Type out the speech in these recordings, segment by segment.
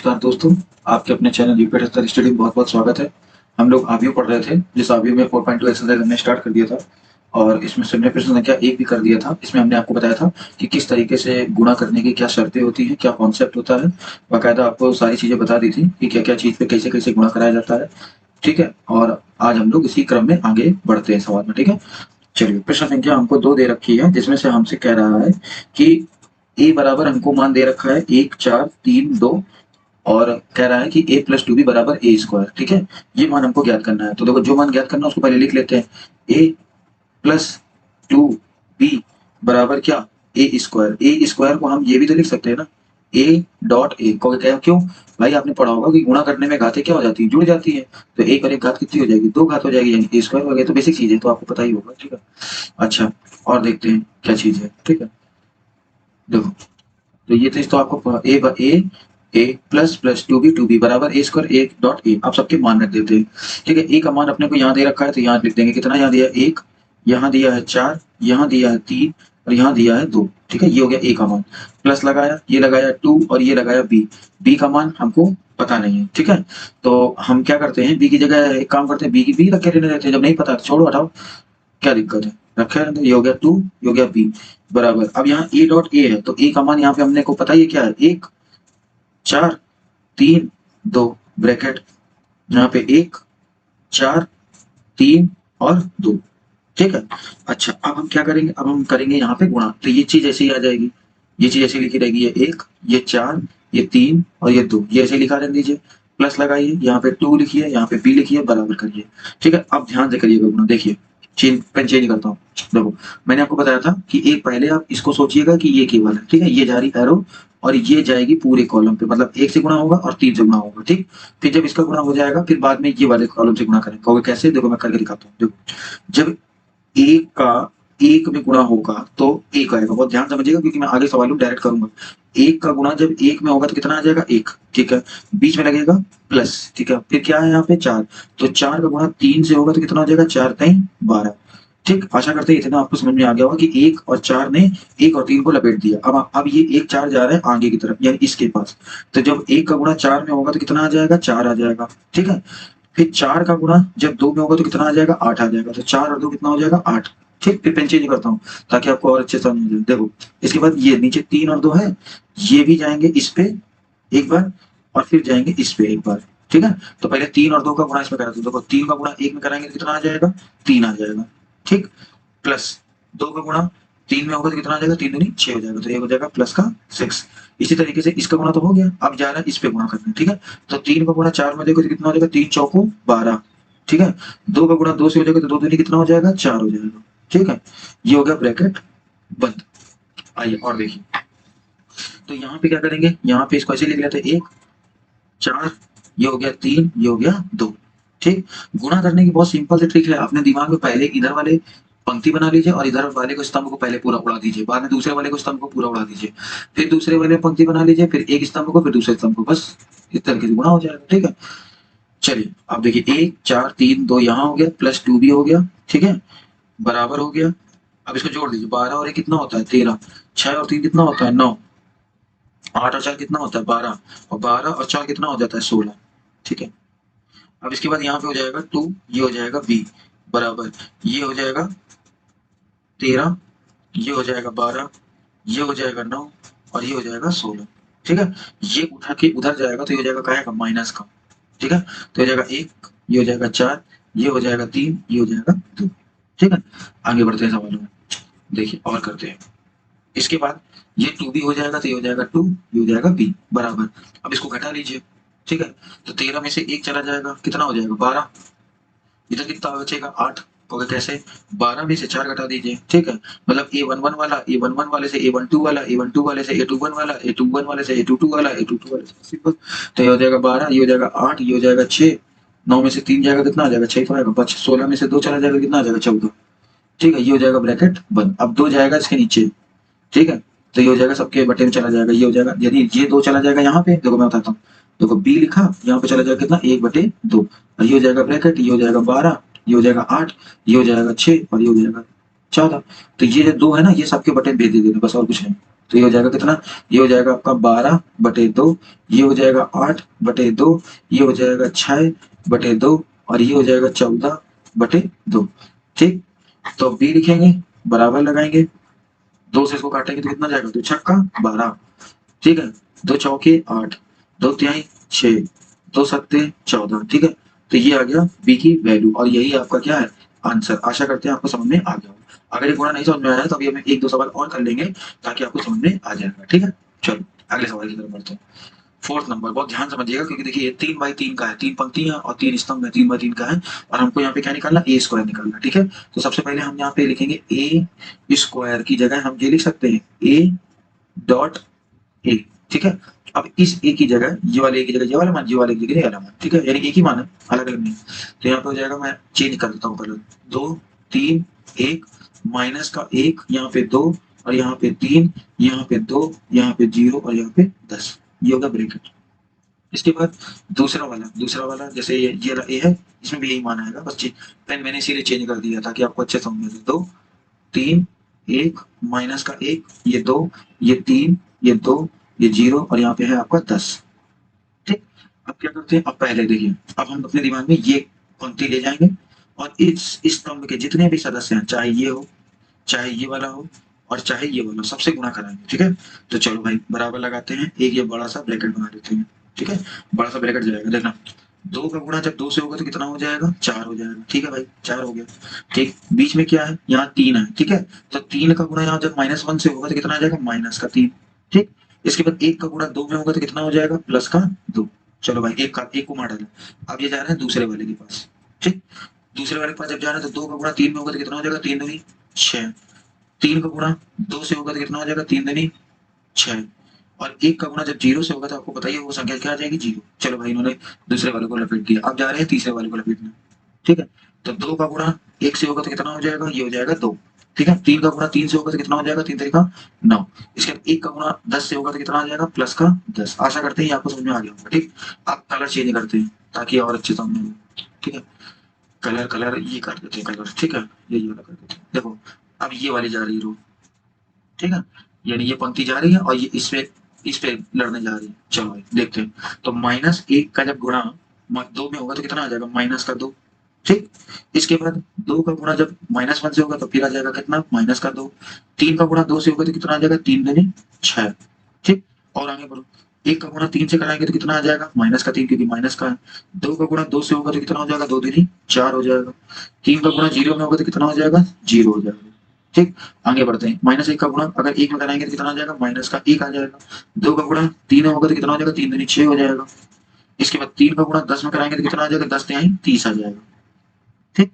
नमस्कार दोस्तों, आपके अपने चैनल यूपीएड स्तर स्टडी में बहुत-बहुत स्वागत है। हम लोग आव्यूह पढ़ रहे थे, जिस आव्यूह में 4.2 एक्सरसाइज हमने स्टार्ट कर दिया था और इसमें हमने प्रश्न संख्या 1 भी कर दिया था। इसमें हमने आपको बताया था कि किस तरीके से गुणा करने की क्या शर्तें होती हैं, क्या कॉन्सेप्ट होता है। बाकायदा आपको सारी चीज़ें बता दी थी कि क्या-क्या चीज़ पे कैसे-कैसे गुणा कराया जाता है, ठीक है? और आज हम लोग इसी क्रम में आगे बढ़ते हैं सवाल में, ठीक है? चलिए, प्रश्न संख्या हमको 2 दे रखी है, जिसमें से हमसे कह रहा है कि a बराबर हमको मान दे रखा है 1, 4, 3, 2 और कह रहा है कि a प्लस 2b बराबर a स्क्वायर, ठीक है? ये मान हमको ज्ञात करना है। तो देखो, जो मान ज्ञात करना है उसको पहले लिख लेते हैं। a प्लस 2b बराबर क्या? a square. a स्क्वायर को हम ये भी तो लिख सकते हैं ना, a डॉट a को क्या, क्यों भाई? आपने पढ़ा होगा कि गुणा करने में घातें क्या हो जाती है? जुड़ जाती है। तो एक और एक घात कितनी हो जाएगी? 2 घात हो जाएगी, यानी a स्क्वायर हो गया। तो बेसिक चीज है, तो आपको पता ही होगा, ठीक है? अच्छा, और देखते हैं क्या चीज है, ठीक है? देखो, तो ये चीज तो आपको ए प्लस प्लस 2b बराबर a स्क्वायर 1 डॉट a, आप सबके मान रख देते हैं, ठीक है? a का मान अपने को यहाँ दे रखा है, तो यहाँ लिख देंगे कितना। यहाँ दिया है 1, यहाँ दिया है 4, यहाँ दिया है 3 और यहाँ दिया है 2, ठीक है? ये हो गया a का मान। प्लस लगाया, ये लगाया 2 और ये लगाया b का मान हमको पता नहीं है, ठीक है? तो हम क्या करते हैं, b की जगह एक काम करते हैं, b रख के रहने देते हैं। जब नहीं पता तो छोड़ो, हटाओ, क्या दिक्कत है, रखे रहने दो। ये हो गया 2, ये हो गया b बराबर। अब यहाँ a डॉट a है, तो a का मान यहाँ पे हमने को पता ही है क्या है, 1, 4, 3, 2 ब्रैकेट, यहाँ पे 1, 4, 3 और 2, ठीक है? अच्छा, अब हम क्या करेंगे, अब हम करेंगे यहाँ पे गुणा। तो ये चीज ऐसे ही आ जाएगी, ये चीज ऐसे लिखी रहेगी, ये 1, ये 4, ये 3 और ये 2, ये ऐसे लिखा रहने दीजिए। प्लस लगाइए, यहाँ पे 2 लिखिए, यहाँ पे b लिखिए, बराबर करिए, ठीक है? अब ध्यान से करिएगा गुणा। देखिए, पेन चेंज करता हूँ। देखो, मैंने आपको बताया था कि एक पहले आप इसको सोचिएगा कि ये केवल है, ठीक है? ये जा रही एरो और ये जाएगी पूरे कॉलम पे, मतलब 1 से गुणा होगा और 3 से गुणा होगा, ठीक? फिर जब इसका गुणा हो जाएगा, फिर बाद में ये वाले कॉलम से गुणा करेंगे। कहोगे कैसे? देखो मैं करके दिखाता हूँ। देखो, जब एक का एक में गुणा होगा तो एक आएगा, बहुत ध्यान समझिएगा क्योंकि मैं आगे सवाल डायरेक्ट करूंगा। एक का गुणा जब एक में होगा तो कितना आ जाएगा? 1, ठीक है? बीच में लगेगा प्लस, ठीक है? फिर क्या है यहाँ पे? 4, तो 4 का गुणा 3 से होगा तो कितना हो जाएगा? 4 3 12, ठीक? आशा करते हैं इतना आपको समझ में आ गया होगा कि 1 और 4 ने 1 और 3 को लपेट दिया। अब ये 1 4 जा रहा है आगे की तरफ, यानी इसके पास। तो जब 1 का गुणा 4 में होगा तो कितना आ जाएगा? 4 आ जाएगा, ठीक है? फिर 4 का गुणा जब 2 में होगा तो कितना आ जाएगा? 8 आ जाएगा। तो 4 और 2 कितना हो जाएगा? 8, ठीक? फिर पेन चेंज करता हूँ ताकि आपको और अच्छे से समझ में जाए। देखो, इसके बाद ये नीचे 3 और 2 है, ये भी जाएंगे इस पे एक बार और फिर जाएंगे इस पे एक बार, ठीक है? तो पहले 3 और 2 का गुणा इसमें करा दो। देखो, 3 का गुणा 1 में कराएंगे तो कितना आ जाएगा? 3 आ जाएगा, ठीक? प्लस 2 का गुणा 3 में होगा तो कितना आ जाएगा? 3 दूनी 6 हो जाएगा, तो ये हो जाएगा प्लस का 6। इसी तरीके से इसका गुणा तो हो गया, अब जा रहा है इस पे गुणा करना, ठीक है? तो 3 का गुणा 4 में देखो तो कितना हो जाएगा? 3 चौको 12, ठीक है? 2 का गुणा 2 से हो जाएगा तो 2 दूनी कितना हो जाएगा? 4 हो जाएगा, ठीक है? ये हो गया ब्रैकेट बंद। आइए और देखिए, तो यहाँ पे क्या करेंगे, यहाँ पे इसको ऐसे लिख लेते हैं, 1, 4, ये हो गया 3, ये हो गया 2, ठीक? गुणा करने की बहुत सिंपल सी ट्रिक है। अपने दिमाग में पहले इधर वाले पंक्ति बना लीजिए और इधर वाले को स्तंभ को पहले पूरा उड़ा दीजिए, बाद में दूसरे वाले को स्तंभ को पूरा उड़ा दीजिए, फिर दूसरे वाले पंक्ति बना लीजिए, फिर एक स्तंभ को, फिर दूसरे स्तंभ को, बस इस तरीके से गुणा हो जाएगा, ठीक है? चलिए, अब देखिए, 1 4 3 2 यहाँ हो गया, प्लस 2 भी हो गया, ठीक है? बराबर हो गया। अब इसको जोड़ लीजिए, 12 और 1 कितना होता है? 13, 6 और 3 कितना होता है? 9, 8 और 4 कितना होता है? 12 और 12 और 4 कितना हो जाता है? 16, ठीक है? अब इसके बाद यहाँ पे हो जाएगा 2, ये हो जाएगा b बराबर, ये हो जाएगा 13, ये हो जाएगा 12, ये हो जाएगा 9 और ये हो जाएगा 16, ठीक है? ये उठा के उधर जाएगा तो ये हो जाएगा क्या का? माइनस का, ठीक है? तो हो जाएगा 1, ये हो जाएगा 4, ये हो जाएगा 3, ये हो जाएगा 2, ठीक है? आगे बढ़ते हैं सवालों में, देखिए और करते हैं। इसके बाद ये 2 भी हो जाएगा तो ये हो जाएगा 2, ये हो जाएगा b बराबर। अब इसको घटा लीजिए, ठीक है? तो 13 में से 1 चला जाएगा, कितना हो जाएगा? 12, इधर कितना बचेगा? 8, होगा कैसे? 12 में से 4 घटा दीजिए, ठीक है? मतलब A11 वाला A11 वाले से A12 वाला, A12 वाले से A21 वाला, A21 वाले से A22 वाला, A22 वाले से सिंपल। तो ये हो जाएगा 12, ये हो जाएगा 8, ये हो जाएगा 6, 9 में से 3 जाएगा कितना आ जाएगा? 6 तो आएगा, 16 में से 2 चला जाएगा कितना आ जाएगा? 14, ठीक है? ये हो जाएगा ब्रैकेट बंद। अब 2 जाएगा इसके नीचे, ठीक है? तो ये हो जाएगा सबके बटे में चला जाएगा, ये हो जाएगा, यदि ये 2 चला जाएगा यहाँ पे, देखो मैं बताता हूँ, देखो b लिखा, यहाँ पे चला जाएगा कितना? 1/2 और ये हो जाएगा ब्रैकेट, ये हो जाएगा 12, ये हो जाएगा 8, ये हो जाएगा 6 और ये हो जाएगा 14। तो ये जो 2 है ना, ये सबके बटे में भेज दे देना, बस और कुछ नहीं, तो ये हो जाएगा कितना, ये हो जाएगा आपका 12/2, ये हो जाएगा 8/2, ये हो जाएगा 6/2 और ये हो जाएगा 14/2। ठीक, तो बी लिखेंगे, बराबर लगाएंगे, 2 से इसको काटेंगे तो कितना जाएगा, 2 छक्का 12, ठीक है, 2 चौके 8, 2 तिहाई 6, 2 सत्ते 14, ठीक है। तो ये आ गया बी की वैल्यू और यही आपका क्या है, आंसर। आशा करते हैं आपको समझ में आ गया होगा। अगर ये गुणा नहीं समझ में आया तो अभी हम 1-2 सवाल और कर लेंगे ताकि आपको समझ में आ जाएगा, ठीक है। चलो अगले सवाल की तरफ बढ़ते हैं। फोर्थ नंबर, बहुत ध्यान समझिएगा क्योंकि देखिए 3/3 का है, 3 पंक्तियां और 3 स्तंभ है, 3/3 का है और हमको यहाँ पे क्या निकालना, ए स्क्वायर निकालना, ठीक है। तो सबसे पहले हम यहाँ पे लिखेंगे ए स्क्वायर की जगह हम ये लिख सकते हैं ए डॉट ए, ठीक है। अब इस ए की जगह ये वाले ए की जगह ये वाला मान, ये वाले की जगह ये वाला मान, ठीक है, यानी एक ही मान है, अलग अलग नहीं। तो यहाँ पे हो जाएगा, मैं चेंज कर देता हूँ कलर, 2 3 1 माइनस का 1, यहाँ पे 2 और यहाँ पे 3, यहाँ पे 2, यहाँ पे 0 और यहाँ पे 10, ये होगा ब्रैकेट। इसके बाद दूसरा वाला जैसे ये ए है, इसमें भी यही मान आएगा, बस पेन मैंने इसीलिए चेंज कर दिया ताकि आपको अच्छे समझ में आए। 2 3 1 माइनस का 1, ये 2, ये 3, ये 2, ये 0 और यहाँ पे है आपका 10, ठीक। अब क्या करते हैं, अब पहले देखिए, अब हम अपने दिमाग में ये पंक्ति ले जाएंगे और इस स्तंभ के जितने भी सदस्य हैं, चाहे ये हो, चाहे ये वाला हो और चाहे ये वाला, सबसे गुणा कराएंगे, ठीक है। तो चलो भाई बराबर लगाते हैं, एक ये बड़ा सा ब्रैकेट बना देते हैं, ठीक है, बड़ा सा ब्रैकेट जाएगा, देखना 2 का गुणा जब 2 से होगा तो कितना हो जाएगा, 4 हो जाएगा, ठीक है भाई, 4 हो गया, ठीक। बीच में क्या है, यहाँ 3 है, ठीक है, तो 3 का गुणा यहाँ जब -1 से होगा तो कितना आ जाएगा, -3, ठीक। इसके बाद 1 का गुणा 2 में होगा तो कितना हो जाएगा, +2। चलो भाई एक को मार डाला। अब ये जा रहे हैं दूसरे वाले के पास, ठीक। दूसरे वाले के पास जब जा रहे हैं तो 2 का गुणा 3 में होगा तो कितना हो जाएगा, 3 दूनी 6, 3 का गुणा 2 से होगा तो कितना हो जाएगा, 3 दूनी 6 और 1 का गुणा जब 0 से होगा तो आपको बताइए वो संख्या क्या आ जाएगी, 0। चलो भाई इन्होंने दूसरे वाले को लपेट दिया, अब जा रहे हैं तीसरे वाले को लपेटने, ठीक है। तो 2 का गुणा 1 से होगा तो कितना हो जाएगा, ये हो जाएगा 2, ठीक है। 3 का गुणा 3 से होगा तो कितना हो जाएगा, 3 तरीका 9। इसके बाद 1 का गुणा 10 से होगा तो कितना आ जाएगा, +10। आशा करते हैं आपको समझ में आ गया होगा, ठीक। आप कलर चेंज करते हैं ताकि और अच्छे समझ में आए, ठीक है। कलर ये कर देते हैं कलर, ठीक है, ये वाला कर देते हैं। देखो अब ये वाली जा रही है रो, ठीक है, यानी ये पंक्ति जा रही है और ये इस पे लड़ने जा रही है। चलो भाई देखते हैं, तो -1 का जब गुणा 2 में होगा तो कितना आ जाएगा, -2, ठीक। इसके बाद 2 का गुणा जब -1 से होगा तो फिर आ जाएगा कितना, -2। 3 का गुणा 2 से होगा तो कितना आ जाएगा, 3 दूनी 6, ठीक। और आगे बढ़ो, 1 का गुणा 3 से कराएंगे तो कितना आ जाएगा, -3 क्योंकि माइनस का है। 2 का गुणा 2 से होगा तो कितना हो जाएगा, 2 दूनी 4 हो जाएगा। 3 का गुणा 0 में होगा तो कितना हो जाएगा, 0 हो जाएगा, ठीक। आगे बढ़ते हैं, -1 का गुणा अगर 1 में कराएंगे तो कितना आ जाएगा, -1 आ जाएगा। 2 का गुणा 3 में होगा तो कितना हो जाएगा, 3 दूनी 6 हो जाएगा। इसके बाद 3 का गुणा 10 में कराएंगे तो कितना आ जाएगा, 10 तिहाई 30 आ जाएगा, ठीक।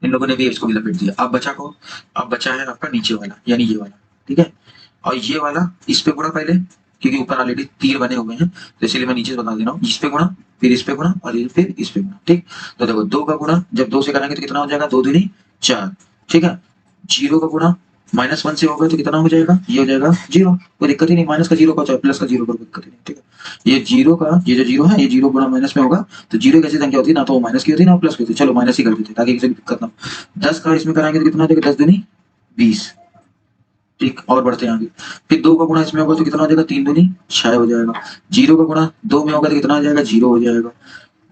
इन लोगों ने भी इसको भी लपेट दिया। अब बचा है आपका नीचे वाला यानी ये वाला, ठीक है। और ये वाला इस पे गुणा पहले, क्योंकि ऊपर ऑलरेडी तीर बने हुए हैं तो इसलिए मैं नीचे बता दे रहा हूँ, इस पे गुणा फिर इस पे गुणा और फिर इस पे गुणा, ठीक। तो देखो 2 का गुणा जब 2 से कराएंगे तो कितना हो जाएगा, 2 दूनी 4, ठीक है। 0 का गुणा -1 से होगा तो कितना हो जाएगा, ये हो जाएगा 0, कोई दिक्कत ही नहीं, माइनस का 0 का चाहे प्लस का 0 का दिक्कत ही नहीं, ठीक है। ये 0 का ये जो 0 है, ये 0 गुणा माइनस में होगा तो 0 कैसी संख्या होती है, ना तो वो माइनस की होती है ना प्लस की होती है, चलो माइनस ही कर देते ताकि किसी को दिक्कत ना हो। 10 का इसमें कराएंगे तो कितना हो जाएगा, 10 दूनी 20, ठीक। और बढ़ते हैं आगे, फिर 2 का गुणा इसमें होगा तो कितना हो जाएगा, 3 दूनी 6 हो जाएगा। 0 का गुणा 2 में होगा तो कितना हो जाएगा, 0 हो जाएगा।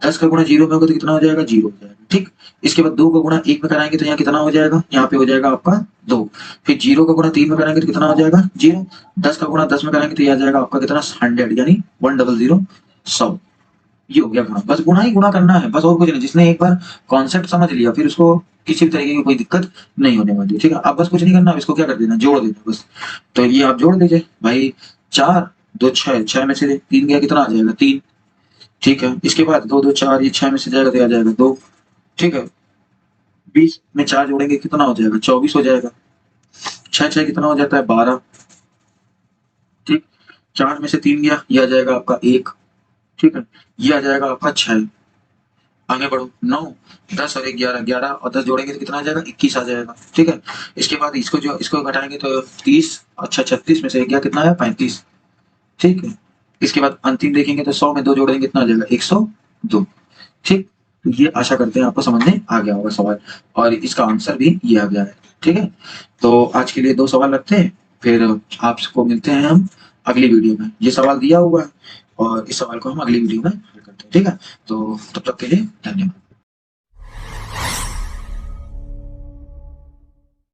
10 का गुणा 0 में होगा तो कितना हो जाएगा, 0 हो जाएगा, ठीक। इसके बाद 2 का गुणा 1 में कराएंगे तो यहाँ कितना हो जाएगा, यहाँ पे हो जाएगा आपका 2। फिर 0 का गुणा 3 में कराएंगे तो कितना हो जाएगा, 0। 10 का गुणा 10 में कराएंगे तो यह आ जाएगा आपका कितना, 100 यानी 100 100। ये हो गया गुणा, बस गुणा ही गुणा करना है, बस और कुछ नहीं। जिसने एक बार कॉन्सेप्ट समझ लिया फिर उसको किसी भी तरीके की कोई दिक्कत नहीं होने वाली, ठीक है। अब बस कुछ नहीं करना, इसको क्या कर देना, जोड़ देना बस। तो ये आप जोड़ दीजिए भाई, 4 2 6 में से 3 गया कितना आ जाएगा, 3, ठीक है। इसके बाद 2 2 4, ये 6 में से जाएगा तो आ जाएगा 2, ठीक है। 20 में 4 जोड़ेंगे कितना हो जाएगा, 24 हो जाएगा। 6 6 कितना हो जाता है, 12, ठीक। 4 में से 3 गया, ये आ जाएगा आपका 1, ठीक है। ये आ जाएगा आपका 6। आगे बढ़ो, 9 10 और 11 11 और 10 जोड़ेंगे तो कितना आ जाएगा, 21 आ जाएगा, ठीक है। इसके बाद इसको घटाएंगे तो 30, अच्छा 36 में से गया कितना है, 35, ठीक है। इसके बाद अंतिम देखेंगे तो 100 में 2 जोड़ेंगे कितना आ जाएगा, 102, ठीक। तो ये आशा करते हैं आपको समझ में आ गया होगा सवाल और इसका आंसर भी ये आ गया है, ठीक है। तो आज के लिए 2 सवाल रखते हैं फिर आपको मिलते हैं हम अगली वीडियो में। ये सवाल दिया हुआ है और इस सवाल को हम अगली वीडियो में हल करते हैं, ठीक है? तो तब तक के लिए धन्यवाद।